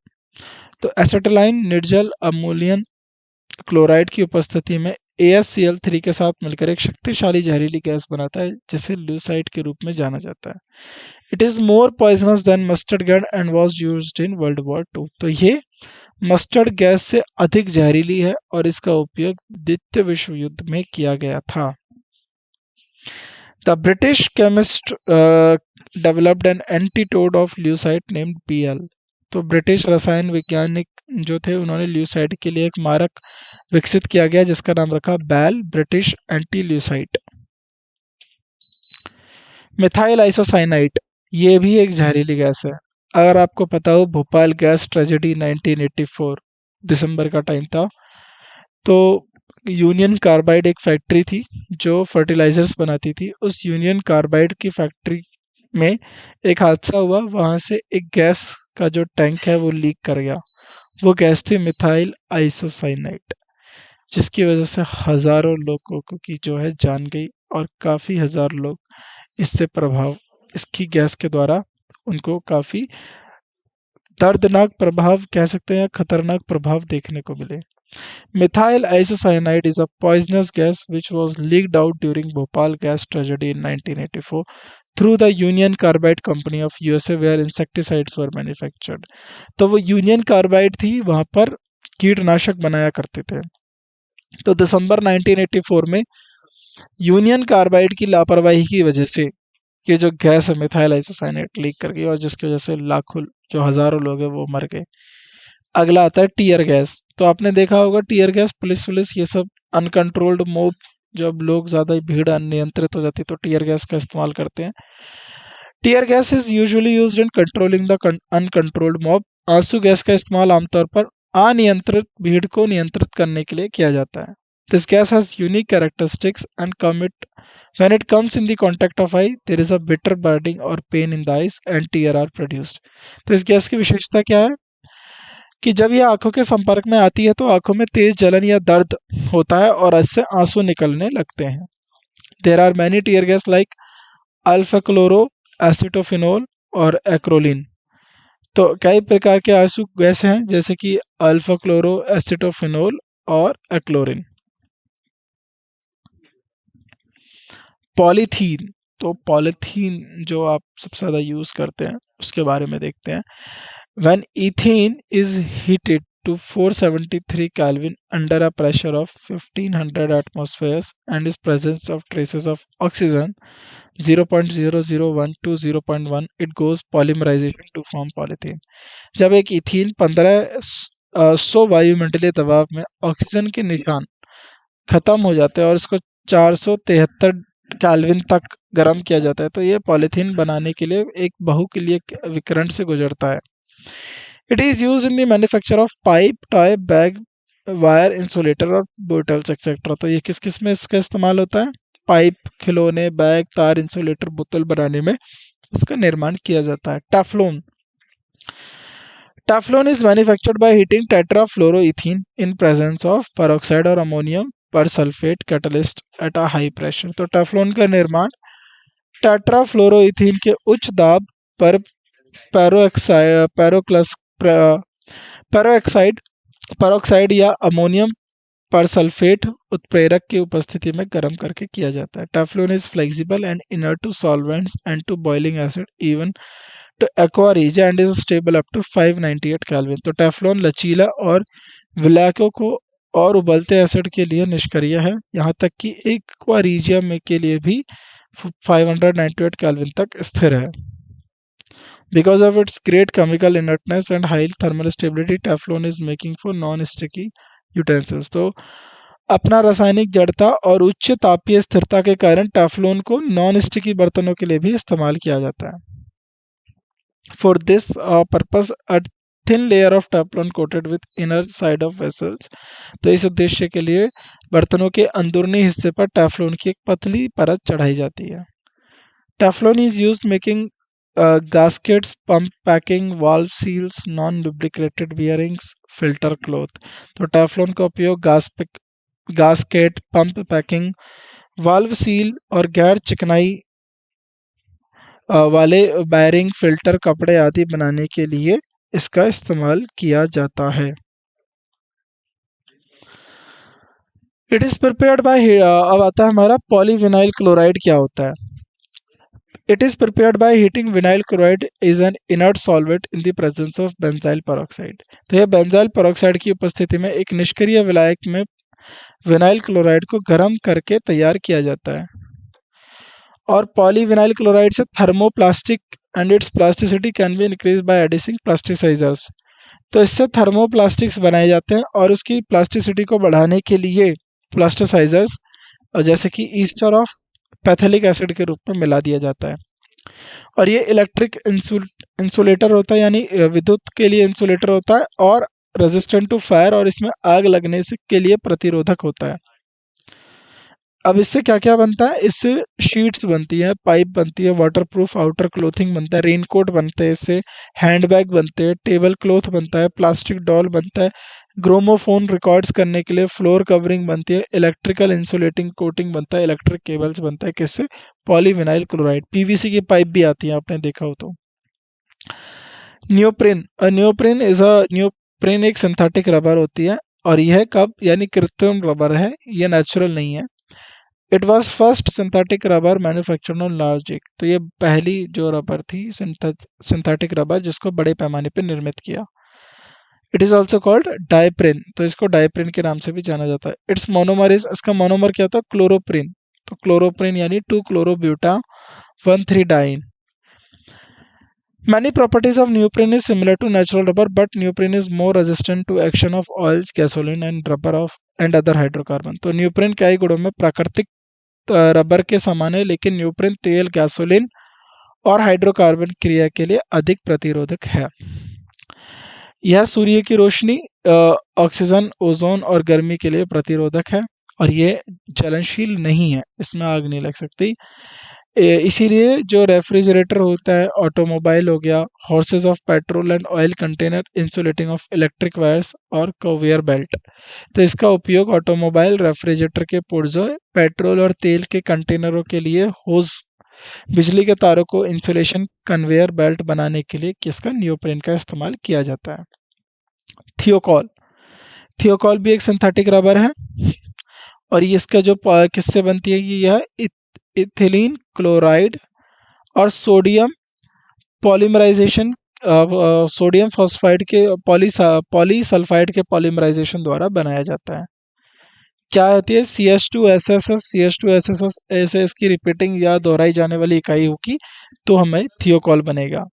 तो एसिटालाइन निर्जल अमोनियम क्लोराइड की उपस्थिति में AsCl3 के साथ मिलकर एक शक्तिशाली जहरीली गैस बनाता है जिसे ल्यूसाइड के रूप में जाना जाता है। It is more poisonous than mustard gas and was used in world war 2। तो ये मस्टर्ड गैस से अधिक जहरीली है और इसका उपयोग द्वितीय विश्व युद्ध में किया गया था। The British chemist developed an antidote of lewisite named BL। तो ब्रिटिश रसायन वैज्ञानिक जो थे उन्होंने ल्यूसाइड के लिए एक मारक विकसित किया गया जिसका नाम रखा बैल, ब्रिटिश एंटी ल्यूसाइड। मिथाइल आइसोसाइनाइड, ये भी एक जहरीली गैस है। अगर आपको पता हो भोपाल गैस ट्रेजेडी 1984 दिसंबर का टाइम था, तो यूनियन कार्बाइड एक फैक्ट्री थी जो फर्टिलाइजर्स बनाती थी। उस यूनियन कार्बाइड की फैक्ट्री में एक हादसा हुआ, वहाँ से एक गैस का जो टैंक है वो लीक कर गया। वो गैस थी मिथाइल आइसोसाइनाइड, जिसकी वजह से हज़ारों लोगों की जो है जान गई और काफ़ी हज़ार लोग इससे प्रभाव इसकी गैस के द्वारा उनको काफ़ी दर्दनाक प्रभाव कह सकते हैं, खतरनाक प्रभाव देखने को मिले। Methyl isocyanide is a poisonous gas which was leaked out during Bhopal gas tragedy in 1984 through the Union Carbide Company of USA where insecticides were manufactured। तो वो यूनियन कार्बाइड थी, वहाँ पर कीटनाशक बनाया करते थे। तो दिसंबर 1984 में यूनियन कार्बाइड की लापरवाही की वजह से ये जो गैस है मिथाइल आइसोसाइनेट लीक कर गई और जिसकी वजह से लाखों जो हज़ारों लोग हैं वो मर गए। अगला आता है टीयर गैस। तो आपने देखा होगा टीयर गैस, पुलिस ये सब अनकंट्रोल्ड मोब, जब लोग ज़्यादा भीड़ अनियंत्रित हो जाती है तो टीयर गैस का इस्तेमाल करते हैं। Tear gas is usually used in controlling the uncontrolled mob. आंसू गैस का इस्तेमाल आमतौर पर अनियंत्रित भीड़ को नियंत्रित करने के लिए किया जाता है। This gas has unique characteristics and when it comes in the contact of eye there is a bitter burning or pain in the eyes and tear are produced। तो इस गैस की विशेषता क्या है कि जब ये आंखों के संपर्क में आती है तो आंखों में तेज जलन या दर्द होता है और इससे आंसू निकलने लगते हैं। There are many tear gas like alpha chloro, acetophenone और एक्रोलिन। तो कई प्रकार के आंसू गैस हैं जैसे कि अल्फा क्लोरो, एसिटोफिनोल और एक्लोरिन। पॉलीथीन, तो पॉलीथीन जो आप सबसे ज़्यादा यूज़ करते हैं उसके बारे में देखते हैं। When ethane is heated to 473 Kelvin under a pressure of 1500 atmospheres and is presence of traces of oxygen 0.001 to 0.1, it goes polymerization to form polythene। जब एक इथीन 1500 वायुमंडलीय दबाव में ऑक्सीजन के निशान खत्म हो जाते हैं और इसको 473 केल्विन तक गर्म किया जाता है तो ये पॉलीथीन बनाने के लिए एक बहुक्रियक विकिरण से गुजरता है। It is use in the manufacture of pipe, toy, bag, wire, insulator और बोटल्स एक्सेट्रा। तो ये किस किस में इसका इस्तेमाल होता है? पाइप, खिलौने, बैग, तार, इंसुलेटर, बोतल बनाने में इसका निर्माण किया जाता है। Teflon, Teflon is manufactured by heating tetrafluoroethylene in presence of peroxide और ammonium persulphate catalyst at a high pressure. तो टेफ्लॉन का निर्माण टेट्राफ्लोरोइथीन के उच्च दाब पर पेरोक्साइड पेरोक्साइड या अमोनियम पर सल्फेट उत्प्रेरक की उपस्थिति में गर्म करके किया जाता है। Teflon is flexible and inert to solvents and to boiling acid even to aqua regia and is stable up to 598 kelvin. तो टेफ्लॉन लचीला और विलायकों को और उबलते एसिड के लिए निष्क्रिय है, यहाँ तक कि एक्वा में के लिए भी 598 केल्विन तक स्थिर है। Because of its great chemical inertness and high thermal stability, Teflon is making for non-sticky utensils. तो अपना रासायनिक जड़ता और उच्च तापीय स्थिरता के कारण टेफ्लॉन को नॉन स्टिकी बर्तनों के लिए भी इस्तेमाल किया जाता है। For this purpose, a thin layer of Teflon coated with inner side of vessels. तो इस उद्देश्य के लिए बर्तनों के अंदरूनी हिस्से पर टेफ्लॉन की एक पतली परत चढ़ाई जाती है। Teflon is used making gaskets, pump packing, valve seals, non-lubricated bearings, filter cloth. तो टेफ्लॉन का उपयोग gasket, pump packing, valve seal और गैर चिकनाई वाले बैरिंग, फिल्टर, कपड़े आदि बनाने के लिए इसका इस्तेमाल किया जाता है। इट इज प्रिपेयर्ड बाय अब आता है हमारा पॉलीविनाइल क्लोराइड क्या होता है। It is prepared by heating vinyl chloride is an inert solvent in the presence of benzyl peroxide. तो यह बेंजाइल पेरोक्साइड की उपस्थिति में एक निष्क्रिय विलायक में विनाइल क्लोराइड को गर्म करके तैयार किया जाता है। और पॉलीविनाइल क्लोराइड से thermoplastic and it's plasticity can be increase by adding plasticisers. तो इससे थर्मोप्लास्टिक्स बनाए जाते हैं और उसकी प्लास्टिसिटी को बढ़ाने के लिए प्लास्टिसाइजर्स जैसे कि ईस्टर ऑफ पैथेलिक एसिड के रूप में मिला दिया जाता है। और ये इलेक्ट्रिक इंसुलेटर होता है, यानी विद्युत के लिए इंसुलेटर होता है और रेजिस्टेंट टू फायर, और इसमें आग लगने से के लिए प्रतिरोधक होता है। अब इससे क्या क्या बनता है, इससे शीट्स बनती है, पाइप बनती है, वाटरप्रूफ आउटर क्लोथिंग बनता है, रेनकोट बनते हैं, इससे हैंडबैग बनते हैं, टेबल क्लॉथ बनता है, प्लास्टिक डॉल बनता है, ग्रोमोफोन रिकॉर्ड्स करने के लिए फ्लोर कवरिंग बनती है, इलेक्ट्रिकल इंसुलेटिंग कोटिंग बनता है, इलेक्ट्रिक केबल्स बनता है, किससे, पॉलीविनाइल क्लोराइड। पीवीसी की पाइप भी आती है, आपने देखा हो तो। न्योप्रिन, न्योप्रिन एक सिंथेटिक रबर होती है, और यह कब यानी कृत्रिम रबर है, यह नेचुरल नहीं है। It was first synthetic rubber manufactured on large एक। तो ये पहली जो रबर थी सिंथेटिक रबर जिसको बड़े पैमाने पर निर्मित किया। इट इज ऑल्सो कॉल्ड डाइप्रिन, तो इसको डाइप्रिन के नाम से भी जाना जाता है। इट्स मोनोमर इज, इसका मोनोमर क्या होता है, क्लोरोप्रिन। तो क्लोरोप्रिन यानी 2-क्लोरोब्यूटा 1,3-डाइन। Many properties of neoprene is similar to natural rubber, but neoprene is more resistant to action of oils, gasoline and rubber of and other hydrocarbon. तो neoprene कई गुणों में प्राकृतिक रबर के समान है, लेकिन न्यूप्रिन तेल, गैसोलीन और हाइड्रोकार्बन क्रिया के लिए अधिक प्रतिरोधक है। यह सूर्य की रोशनी, ऑक्सीजन, ओजोन और गर्मी के लिए प्रतिरोधक है, और ये ज्वलनशील नहीं है, इसमें आग नहीं लग सकती। इसीलिए जो रेफ्रिजरेटर होता है, ऑटोमोबाइल हो गया, horses of petrol and oil container, insulating of electric wires और कन्वेयर बेल्ट। तो इसका उपयोग ऑटोमोबाइल, रेफ्रिजरेटर के पुर्जों, पेट्रोल और तेल के कंटेनरों के लिए, होज, बिजली के तारों को इंसुलेशन, कन्वेयर बेल्ट बनाने के लिए किसका, नियोप्रिन का इस्तेमाल किया जाता है। थियोकॉल, थियोकॉल भी एक सिंथेटिक रबर है, और ये इसका जो किससे बनती है, ये यह इथिलीन क्लोराइड और सोडियम पॉलीमराइजेशन, सोडियम फॉस्फाइड के पॉलीसल्फाइड के पॉलीमराइजेशन द्वारा बनाया जाता है। क्या होती है, CH2SSS, CH2SSS ऐसे इसकी रिपीटिंग या दोहराई जाने वाली इकाई होगी तो हमें थियोकॉल बनेगा।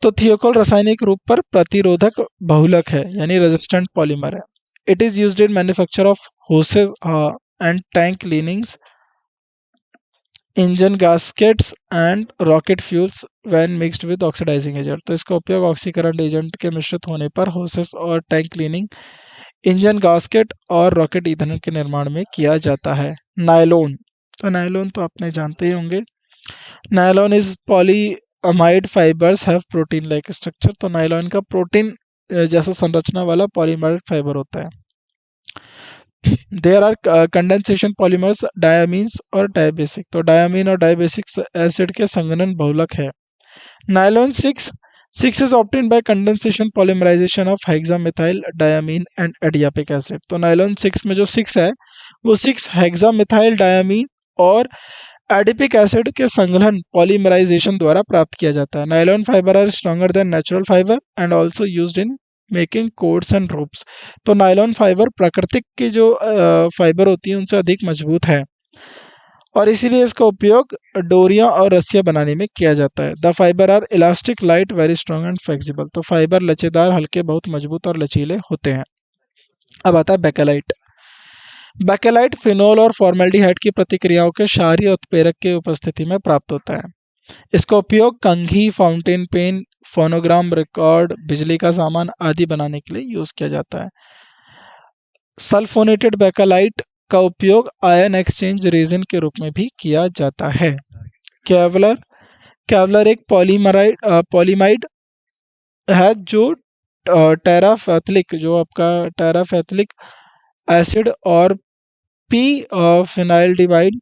तो थियोकॉल रासायनिक रूप पर प्रतिरोधक बहुलक है, यानी रेजिस्टेंट पॉलीमर है। It is used in manufacture of hoses and tank cleanings, engine gaskets and rocket fuels when mixed with oxidising agent. तो इसका उपयोग ऑक्सीकरण एजेंट के मिश्रित होने पर होसेस और टैंक क्लीनिंग, इंजन गास्केट और रॉकेट ईंधन के निर्माण में किया जाता है। नायलॉन, तो नायलॉन तो आपने जानते ही होंगे। Nylon is polyamide fibres have protein like structure. तो नायलॉन का प्रोटीन जैसा संरचना वाला पॉलीमराइड फाइबर होता है। देयर आर कंडेंसेशन पॉलीमर्स, डायमीन्स और डायबेसिक। तो डायमीन और डायबेसिक एसिड के संघनन बहुलक है। Nylon 6 is obtained by condensation polymerization of hexamethyl diamine and adiapic acid। तो नायलॉन 6 में जो 6 है वो 6 हेक्सामिथाइल डायमीन और एडिपिक एसिड के संघनन पॉलीमराइजेशन द्वारा प्राप्त किया जाता है। Nylon fibre are stronger than natural fibre and also used in making coats and ropes. तो नायलॉन फाइबर प्राकृतिक की जो फाइबर होती है उनसे अधिक मजबूत है और इसीलिए इसका उपयोग डोरियां और रस्सियां बनाने में किया जाता है। The fibre are elastic, light, very strong and flexible. तो फाइबर लचेदार, हल्के, बहुत मजबूत और लचीले होते हैं। अब आता है बेकेलाइट। बेकेलाइट फिनोल और फॉर्मेल्डिहाइड की प्रतिक्रियाओं के क्षारीय उत्प्रेरक की उपस्थिति में प्राप्त होता है। इसका उपयोग कंघी, फाउंटेन पेन, फोनोग्राम रिकॉर्ड, बिजली का सामान आदि बनाने के लिए यूज किया जाता है। सल्फोनेटेड बेकेलाइट का उपयोग आयन एक्सचेंज रेजिन के रूप में भी किया जाता है। केवलर केवलर एक पॉलीमाइड है जो टेराफेथिलिक, जो आपका टेराफेथिलिक एसिड और पी फिनाइल्डिमाइड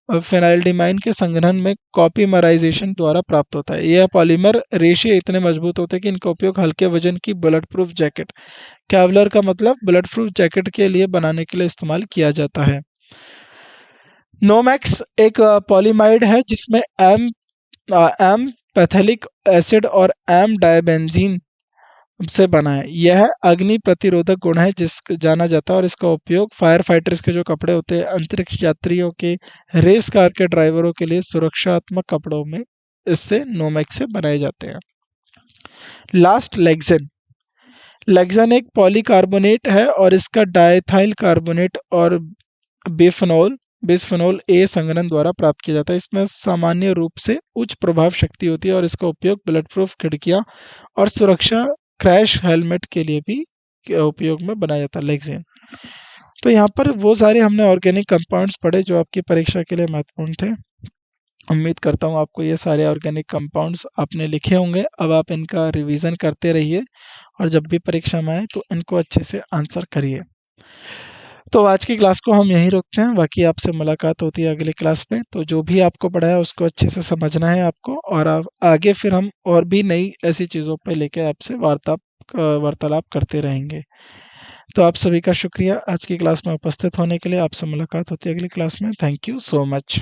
फिनाइल्डिमाइन के संघनन में कॉपीमराइजेशन द्वारा प्राप्त होता है। यह पॉलीमर रेशे इतने मजबूत होते हैं कि इनका उपयोग हल्के वजन की बुलेट प्रूफ जैकेट, कैवलर का मतलब बुलेट प्रूफ जैकेट के लिए बनाने के लिए इस्तेमाल किया जाता है। नोमैक्स एक पॉलीमाइड है जिसमें एम पैथेलिक एसिड और एम डायबेंजीन से बना है। यह अग्नि प्रतिरोधक गुण है जिस जाना जाता है और इसका उपयोग फायर फाइटर्स के जो कपड़े होते हैं, अंतरिक्ष यात्रियों के, रेस कार के ड्राइवरों के लिए सुरक्षात्मक कपड़ों में इससे नोमेक्स से बनाए जाते हैं। लास्ट, लेक्सेन। लेक्सेन एक पॉलीकार्बोनेट है और इसका डायथाइल कार्बोनेट और बिस्फेनोल ए संघनन द्वारा प्राप्त किया जाता है। इसमें सामान्य रूप से उच्च प्रभाव शक्ति होती है और इसका उपयोग बुलेट प्रूफ खिड़कियां और सुरक्षा क्रैश हेलमेट के लिए भी उपयोग में बनाया जाता है लेक्सेन। तो यहाँ पर वो सारे हमने ऑर्गेनिक कंपाउंड्स पढ़े जो आपकी परीक्षा के लिए महत्वपूर्ण थे। उम्मीद करता हूँ आपको ये सारे ऑर्गेनिक कंपाउंड्स आपने लिखे होंगे। अब आप इनका रिवीजन करते रहिए और जब भी परीक्षा में आए तो इनको अच्छे से आंसर करिए। तो आज की क्लास को हम यहीं रोकते हैं, बाकी आपसे मुलाकात होती है अगली क्लास में। तो जो भी आपको पढ़ाया उसको अच्छे से समझना है आपको, और आगे फिर हम और भी नई ऐसी चीज़ों पर लेके आपसे वार्तालाप करते रहेंगे। तो आप सभी का शुक्रिया आज की क्लास में उपस्थित होने के लिए। आपसे मुलाकात होती है अगली क्लास में। Thank you so much.